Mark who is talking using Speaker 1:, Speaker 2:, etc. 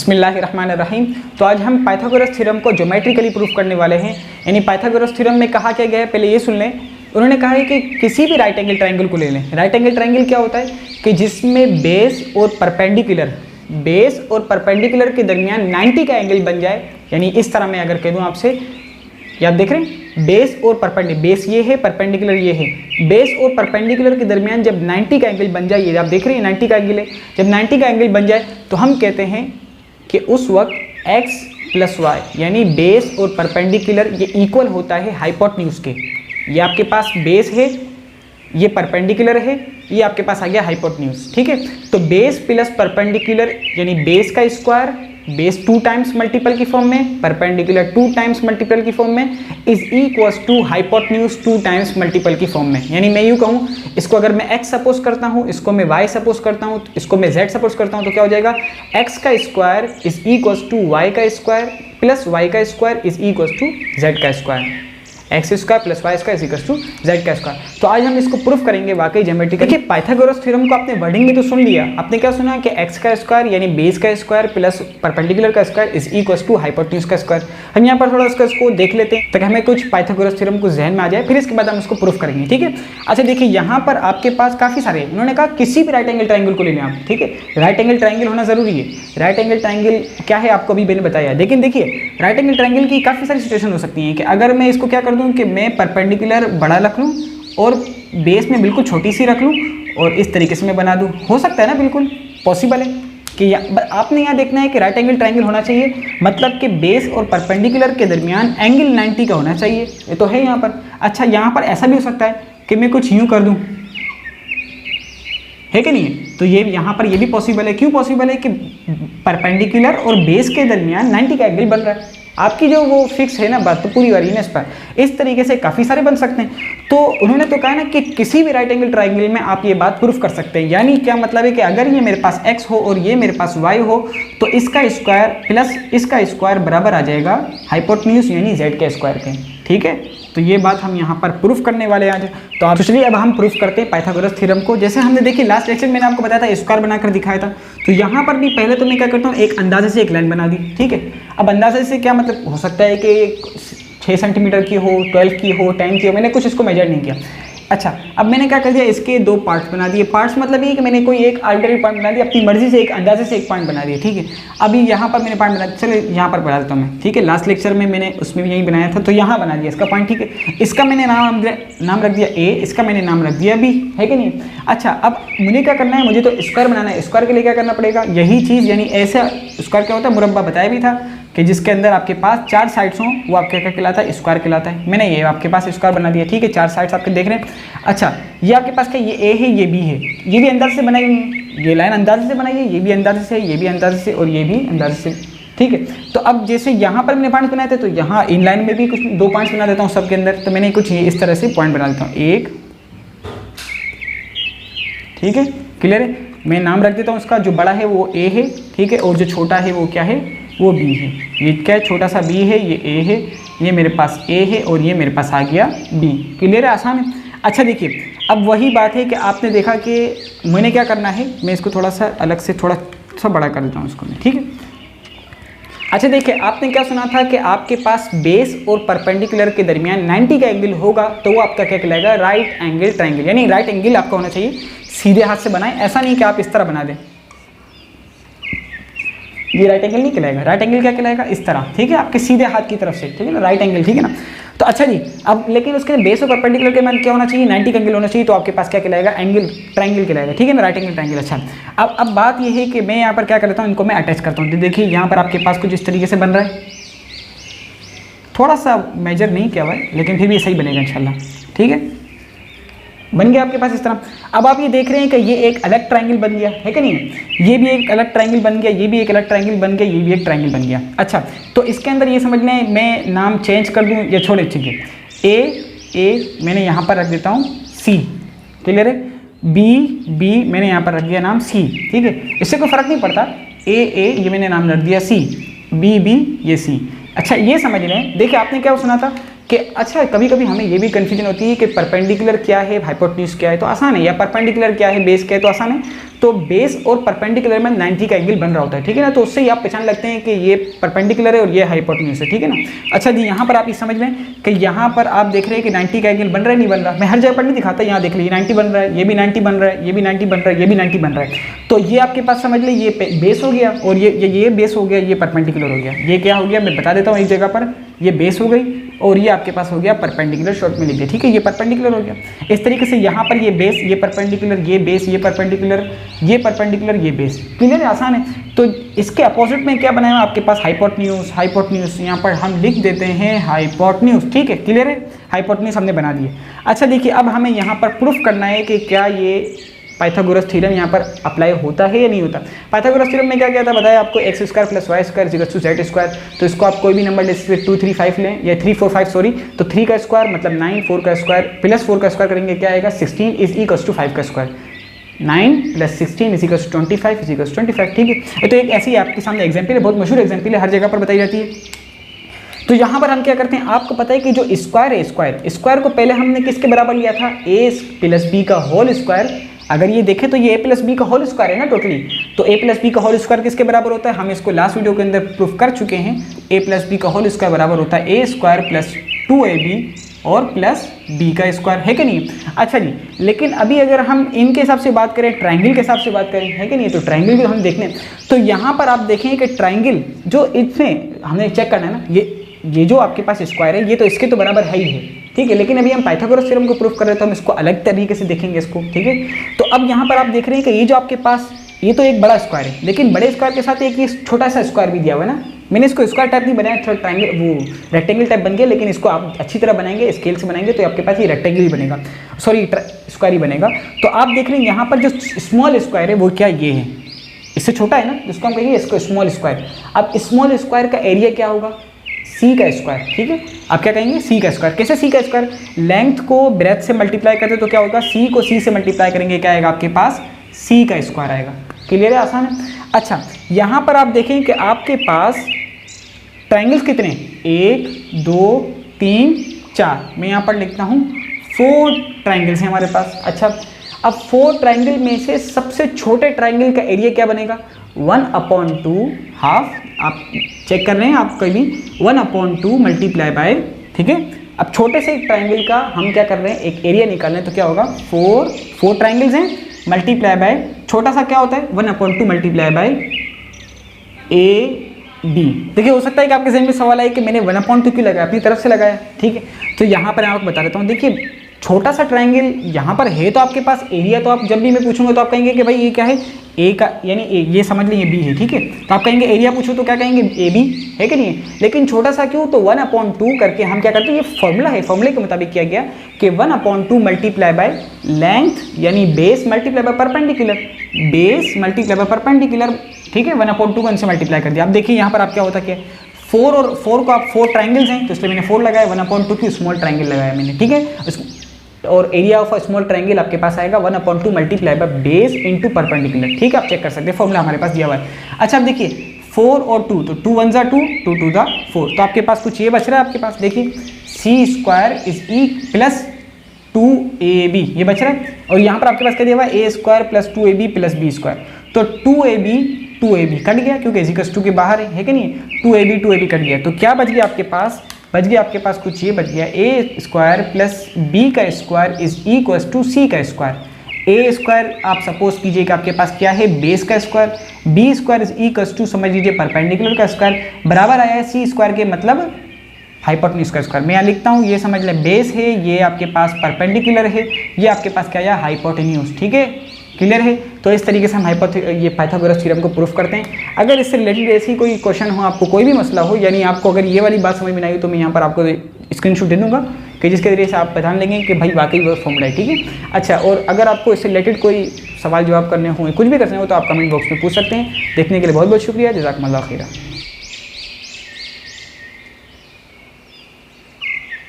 Speaker 1: बिस्मिल्लाहिर्रहमानिर्रहीम। तो आज हम पाइथागोरस थ्योरम को ज्योमेट्रिकली प्रूफ करने वाले हैं। यानी पाइथागोरस थ्योरम में कहा क्या गया है, पहले ये सुन लें। उन्होंने कहा है कि किसी भी राइट एंगल ट्रायंगल को ले लें। राइट एंगल ट्रायंगल क्या होता है कि जिसमें बेस और परपेंडिकुलर के दरमियान 90 का एंगल बन जाए। यानी इस तरह मैं अगर कह दूँ आपसे, या आप देख रहे हैं बेस और परपेंडिकुलर, बेस ये है, परपेंडिकुलर ये है। बेस और परपेंडिकुलर के दरमियान जब 90 का एंगल बन जाए, ये आप देख रहे हैं 90 का एंगल है। जब 90 का एंगल बन जाए तो हम कहते हैं कि उस वक्त x प्लस वाई यानी बेस और परपेंडिकुलर ये इक्वल होता है हाइपोटेन्यूज के। ये आपके पास बेस है, ये परपेंडिकुलर है, ये आपके पास आ गया हाइपोटेन्यूज। ठीक है, तो बेस प्लस परपेंडिकुलर यानी बेस का स्क्वायर, बेस 2 टाइम्स मल्टीपल की फॉर्म में, परपेंडिकुलर 2 टाइम्स मल्टीपल की फॉर्म में, is equals to hypotenuse 2 times multiple की फॉर्म में। यानी मैं यूँ कहूँ, इसको अगर मैं x सपोज करता हूँ, इसको मैं y सपोज करता हूँ, इसको मैं z सपोज करता हूँ, तो क्या हो जाएगा, x का square is equals to y का स्क्वायर प्लस y का square is equals to z का square. X square plus y square equals to z का स्क्वायर। तो आज हम इसको प्रूफ करेंगे वाकई ज्योमेट्रिकली। देखिए पाइथागोरस थ्योरम को आपने वर्डिंग में तो सुन लिया, आपने क्या सुना कि एक्स का स्क्वायर यानी बेस का स्क्वायर प्लस परपेंडिकुलर का square is equals to hypotenuse का स्क्वायर। हम यहाँ पर थोड़ा उसको देख लेते हैं ताकि हमें कुछ पाइथागोरस थ्योरम को जहन में आ जाए, फिर इसके बाद हम उसको प्रूफ करेंगे। ठीक है, अच्छा देखिए यहाँ पर आपके पास काफी सारे, उन्होंने कहा किसी भी राइट एंगल ट्रायंगल को ले लें आप। ठीक है, राइट एंगल ट्रायंगल होना जरूरी है। राइट एंगल ट्रायंगल क्या है आपको अभी मैंने बताया, लेकिन देखिए राइट एंगल ट्रायंगल की काफी सारी सिचुएशन हो सकती है कि अगर मैं इसको क्या कर दूं कि मैं परपेंडिकुलर बड़ा रख लूं और बेस में बिल्कुल छोटी सी रख लूं और इस तरीके से मैं बना दूं, हो सकता है ना, बिल्कुल पॉसिबल है कि आपने यहाँ देखना है कि राइट एंगल ट्रायंगल होना चाहिए, मतलब कि बेस और परपेंडिकुलर के दरमियान एंगल 90 का होना चाहिए। ये तो है यहाँ पर। अच्छा यहाँ पर ऐसा भी हो सकता है कि मैं कुछ यूँ कर दूँ, है कि नहीं है, तो ये यहाँ पर ये भी पॉसिबल है। क्यों पॉसिबल है कि परपेंडिकुलर और बेस के दरमियान 90 का एंगल बन रहा है। आपकी जो वो फिक्स है ना बात, तो पूरी वाली है ना इस पर। इस तरीके से काफ़ी सारे बन सकते हैं। तो उन्होंने तो कहा ना कि किसी भी राइट एंगल ट्रायंगल में आप ये बात प्रूफ कर सकते हैं। यानी क्या मतलब है कि अगर ये मेरे पास x हो और ये मेरे पास y हो तो इसका स्क्वायर प्लस इसका स्क्वायर बराबर आ जाएगा हाइपोटेन्यूज यानी z के स्क्वायर के। ठीक है, तो ये बात हम यहाँ पर प्रूफ करने वाले हैं आज। तो आप चलिए अब हम प्रूफ करते हैं पाइथागोरस थ्योरम को। जैसे हमने देखिए लास्ट लेक्चर में मैंने आपको बताया था स्क्वायर बनाकर दिखाया था, तो यहाँ पर भी पहले तो मैं क्या करता हूँ, एक अंदाजे से एक लाइन बना दी। ठीक है, अब अंदाजे से क्या मतलब, हो सकता है कि 6 सेंटीमीटर की हो, 12 की हो, 10 की हो, मैंने कुछ इसको मेजर नहीं किया। अच्छा अब मैंने क्या कर दिया, इसके 2 पार्ट्स बना दिए। पार्ट्स मतलब ये कि मैंने कोई एक आर्बिट्ररी पॉइंट बना दिया, अपनी मर्जी से एक अंदाजे से एक पॉइंट बना दिया। ठीक है, अभी यहाँ पर मैंने पॉइंट बना दिया, चलो यहाँ पर बना देता हूँ मैं। ठीक है, लास्ट लेक्चर में मैंने उसमें भी यही बनाया था, तो यहाँ बना दिया इसका पॉइंट। ठीक है, इसका मैंने नाम रख दिया ए, इसका मैंने नाम रख दिया बी, है कि नहीं। अच्छा अब मुझे क्या करना है, मुझे तो स्क्वायर बनाना है। स्क्वायर के लिए क्या करना पड़ेगा, यही चीज़, यानी ऐसा स्क्वायर क्या होता है, मुरब्बा बताया भी था कि जिसके अंदर आपके पास 4 साइड्स हों, वो आपके क्या कहलाता है, स्क्वायर कहलाता है। मैंने ये आपके पास स्क्वायर बना दिया। ठीक है, 4 साइड्स आपके देख रहे हैं। अच्छा ये आपके पास क्या, ये ए है, ये बी है, ये भी अंदाजे से बनाई हुई है, ये लाइन अंदाजे से बनाई है, ये भी अंदाजे से, ये भी अंदाजे से और ये भी अंदाजे से। ठीक है, तो अब जैसे यहाँ पर मैंने पॉइंट बनाए थे, तो यहाँ इन लाइन में भी कुछ 2 पॉइंट्स बना देता हूँ सबके अंदर। तो मैंने कुछ इस तरह से पॉइंट बना देता हूँ, 1। ठीक है, क्लियर है। मैं नाम रख देता हूँ, उसका जो बड़ा है वो ए है, ठीक है, और जो छोटा है वो क्या है, वो बी है। ये क्या है, छोटा सा बी है, ये ए है, ये मेरे पास ए है और ये मेरे पास आ गया बी। क्लियर है, आसान है। अच्छा देखिए अब वही बात है कि आपने देखा कि मैंने क्या करना है, मैं इसको थोड़ा सा अलग से थोड़ा सा बड़ा कर देता हूँ इसको मैं। ठीक है, अच्छा देखिए आपने क्या सुना था कि आपके पास बेस और परपेंडिकुलर के दरमियान 90 का एंगल होगा तो वो आपका क्या कहलाएगा, राइट एंगल ट्रायंगल। यानी राइट एंगल आपका होना चाहिए, सीधे हाथ से बनाएं, ऐसा नहीं कि आप इस तरह बना दें, ये राइट एंगल नहीं कहलाएगा। राइट एंगल क्या कहलाएगा, इस तरह। ठीक है, आपके सीधे हाथ की तरफ से, ठीक है ना, राइट एंगल। ठीक है ना, तो अच्छा जी अब लेकिन उसके बेस और परपेंडिकुलर के मान क्या होना चाहिए, 90 का एंगल होना चाहिए, तो आपके पास क्या कहलाएगा, एंगल ट्रायंगल कहलाएगा। ठीक है ना, राइट एंगल ट्रायंगल। अच्छा अब बात ये है कि मैं यहाँ पर क्या करता हूँ, इनको मैं अटैच करता हूँ। देखिए यहाँ पर आपके पास कुछ इस तरीके से बन रहा है, थोड़ा सा मेजर नहीं किया हुआ है लेकिन फिर भी सही बनेगा इंशाल्लाह। ठीक है, बन गया आपके पास इस तरह। अब आप ये देख रहे हैं कि ये एक अलग ट्रायंगल बन गया है कि नहीं, ये भी एक अलग ट्रायंगल बन गया, ये भी एक अलग ट्रायंगल बन गया, ये भी एक ट्रायंगल बन गया। अच्छा तो इसके अंदर ये समझ लें, मैं नाम चेंज कर दूं या छोड़े, ठीक है, ए मैंने यहाँ पर रख देता हूँ सी। क्लियर है, बी मैंने यहाँ पर रख दिया नाम सी। ठीक है, इससे कोई फर्क नहीं पड़ता, ए ये मैंने नाम रख दिया सी, बी ये सी। अच्छा ये समझ लें, देखिए आपने क्या सुना था कि अच्छा कभी कभी हमें ये भी कन्फ्यूजन होती है कि परपेंडिकुलर क्या है, हाइपोटेन्यूज क्या है, तो आसान है, या परपेंडिकुलर क्या है, बेस क्या है, तो आसान है। तो बेस और परपेंडिकुलर में 90 का एंगल बन रहा होता है, ठीक है ना, तो उससे ही आप पहचान लगते हैं कि ये परपेंडिकुलर है और ये हाइपोटेन्यूज है, ठीक है ना। अच्छा जी, यहाँ पर आप ये समझ लें कि यहाँ पर आप देख रहे हैं कि 90 का एंगल बन रहा है, नहीं बन रहा, मैं हर जगह पर नहीं दिखाता, यहाँ देख लीजिए 90 बन रहा है, ये भी 90 बन रहा है, ये भी 90 बन रहा है, ये भी 90 बन रहा है। तो ये आपके पास समझ लें, ये बेस हो गया और ये बेस हो गया, ये परपेंडिकुलर हो गया। ये क्या हो गया मैं बता देता हूँ एक जगह पर, ये बेस हो गई और ये आपके पास हो गया परपेंडिकुलर, शॉर्ट में लिख दिया, ठीक है, ये परपेंडिकुलर हो गया। इस तरीके से यहाँ पर ये बेस, ये परपेंडिकुलर, ये बेस, ये परपेंडिकुलर, ये परपेंडिकुलर, ये बेस, क्लियर है, आसान है। तो इसके अपोजिट में क्या बनाया आपके पास, हाइपोटेन्यूज, हाइपोटेन्यूज यहाँ पर हम लिख देते हैं हाइपोटेन्यूज, ठीक है, क्लियर है, हाइपोटेन्यूज हमने बना दिए। अच्छा देखिए, अब हमें यहाँ पर प्रूफ करना है कि क्या ये पाइथागोरस थ्योरम यहाँ पर अप्लाई होता है या नहीं होता। पाइथागोरस थ्योरम में क्या क्या था बताया आपको, x square plus y square equals to z square. तो इसको आप कोई भी नंबर ले सकते 2 3 5 लें या 3 4 5 सॉरी, तो 3 का स्क्वायर मतलब 9, 4 का स्क्वायर प्लस 4 का स्क्वायर करेंगे क्या आएगा 16 इज इक्वल्स टू 5 का square, 9 plus 16 is equals to 25 is equals 25, ठीक है। तो एक ऐसी आपके सामने एग्जाम्पल है, बहुत मशहूर एग्जाम्पल है, हर जगह पर बताई जाती है। तो यहाँ पर हम क्या करते हैं, आपको पता है कि जो स्क्वायर है, स्क्वायर को पहले हमने किसके बराबर लिया था, ए प्लस बी का होल स्क्वायर। अगर ये देखें तो ये a प्लस बी का होल स्क्वायर है ना टोटली, तो a प्लस बी का होल स्क्वायर किसके बराबर होता है, हम इसको लास्ट वीडियो के अंदर प्रूफ कर चुके हैं। a प्लस बी का होल स्क्वायर बराबर होता है a स्क्वायर प्लस 2ab और प्लस b का स्क्वायर, है कि नहीं। अच्छा जी, लेकिन अभी अगर हम इनके हिसाब से बात करें, ट्राइंगल के हिसाब से बात करें, है कि नहीं, तो ट्राइंगल भी हम देख लें। तो यहाँ पर आप देखें कि ट्राइंगल जो इसमें हमने चेक करना है ना, ये जो आपके पास स्क्वायर है ये तो इसके तो बराबर है ही है, ठीक है, लेकिन अभी हम पाइथागोरस थ्योरम को प्रूफ कर रहे हैं तो हम इसको अलग तरीके से देखेंगे इसको, ठीक है। तो अब यहाँ पर आप देख रहे हैं कि ये जो आपके पास ये तो एक बड़ा स्क्वायर है, लेकिन बड़े स्क्वायर के साथ एक ये छोटा सा स्क्वायर भी दिया हुआ है ना। मैंने इसको स्क्वायर टाइप नहीं बनाया, थोड़ा ट्राइंगल वो रेक्टेंगल टाइप बन गया, लेकिन इसको आप अच्छी तरह बनाएंगे, स्केल से बनाएंगे तो आपके पास ये रेक्टेंगल ही बनेगा, सॉरी स्क्वायर ही बनेगा। तो आप देख रहे हैं यहाँ पर जो स्मॉल स्क्वायर है वो क्या ये है, इससे छोटा है ना, जिसको हम कहेंगे इसको स्मॉल स्क्वायर। अब स्मॉल स्क्वायर का एरिया क्या होगा, सी का स्क्वायर, ठीक है। आप क्या कहेंगे सी का स्क्वायर, कैसे सी का स्क्वायर, लेंथ को ब्रेथ से मल्टीप्लाई करते तो क्या होगा, सी को सी से मल्टीप्लाई करेंगे क्या आएगा आपके पास, सी का स्क्वायर आएगा, क्लियर है, आसान है। अच्छा, यहाँ पर आप देखें कि आपके पास ट्राइंगल्स कितने, 1 2 3 4, मैं यहाँ पर लिखता हूँ 4 ट्राइंगल्स हैं हमारे पास। अच्छा, अब 4 ट्राइंगल में से सबसे छोटे ट्राइंगल का एरिया क्या बनेगा, 1/2 हाफ, आप चेक कर रहे हैं आप कहीं भी 1/2 मल्टीप्लाई बाय, ठीक है। अब छोटे से एक ट्राइंगल का हम क्या कर रहे हैं, एक एरिया निकालना है, तो क्या होगा 4 ट्राइंगल्स हैं मल्टीप्लाई बाय छोटा सा क्या होता है 1/2 मल्टीप्लाई बाय AB। देखिए हो सकता है कि आपके जहन में सवाल आए कि मैंने 1/2 क्यों लगाया, अपनी तरफ से लगाया, ठीक है। तो यहाँ पर मैं आपको बता देता हूँ, देखिए छोटा सा ट्राइंगल यहाँ पर है तो आपके पास एरिया, तो आप जब भी मैं पूछूंगा तो आप कहेंगे कि भाई ये क्या है, ए का यानी ये समझ लीजिए बी है, ठीक है। तो आप कहेंगे एरिया पूछो तो क्या कहेंगे AB, है कि नहीं, लेकिन छोटा सा क्यों, तो 1/2 करके हम क्या करते हैं, ये फॉर्मूला है, फॉर्मूले के मुताबिक किया गया कि 1/2 मल्टीप्लाई बाय लेंथ यानी base multiply by perpendicular, base multiply by perpendicular, ठीक है। 1/2 को इनसे मल्टीप्लाई कर दिया। अब देखिए यहाँ पर आप क्या होता क्या, 4 और 4 को आप 4 ट्राइंगल्स हैं तो इसलिए मैंने 4 लगाया, 1/2 की स्मॉल ट्राइंगल लगाया मैंने, ठीक है। और area of a small triangle आपके पास आएगा 1/2 multiply by base into perpendicular, ठीक है, आप चेक कर सकते हैं, फॉर्मूला हमारे पास दिया हुआ है। अच्छा अब देखिए 4 और 2, तो 2 1 2, 2 2 4, तो आपके पास कुछ ये बच रहा है आपके पास, देखिए c square is e plus 2ab ये बच रहा है, और यहाँ पर आपके पास क्या दिया हुआ है, a square plus 2ab plus b square, तो 2ab कट गया क्योंकि इक्वल्स 2 के बाहर है कि नहीं, 2ab कट गया, तो क्या बच गया आपके पास, बच गया आपके पास कुछ ये बच गया, a स्क्वायर प्लस b का square is equals to c का स्क्वायर। a स्क्वायर आप सपोज कीजिए कि आपके पास क्या है, बेस का square, b square is equals to समझ लीजिए परपेंडिकुलर का स्क्वायर, बराबर आया है c स्क्वायर के मतलब हाइपोटेन्यूज का स्क्वायर। मैं यहाँ लिखता हूँ, ये समझ लें बेस है, ये आपके पास परपेंडिकुलर है, ये आपके पास क्या है हाइपोटेन्यूज, ठीक है, क्लियर है। तो इस तरीके से हम ये पाइथागोरस थ्योरम को प्रूफ करते हैं। अगर इससे रिलेटेड ऐसी कोई क्वेश्चन हो, आपको कोई भी मसला हो, यानी आपको अगर ये वाली बात समझ में नहीं आई तो मैं यहाँ पर आपको स्क्रीनशॉट दे दूंगा कि जिसके जरिए से आप पहचान लेंगे कि भाई वाकई वो फॉर्मूला है, ठीक है। अच्छा, और अगर आपको इससे रिलेटेड कोई सवाल जवाब करने हो, कुछ भी करने हो तो आप कमेंट बॉक्स में पूछ सकते हैं। देखने के लिए बहुत बहुत शुक्रिया, जज़ाकल्लाह खैरा।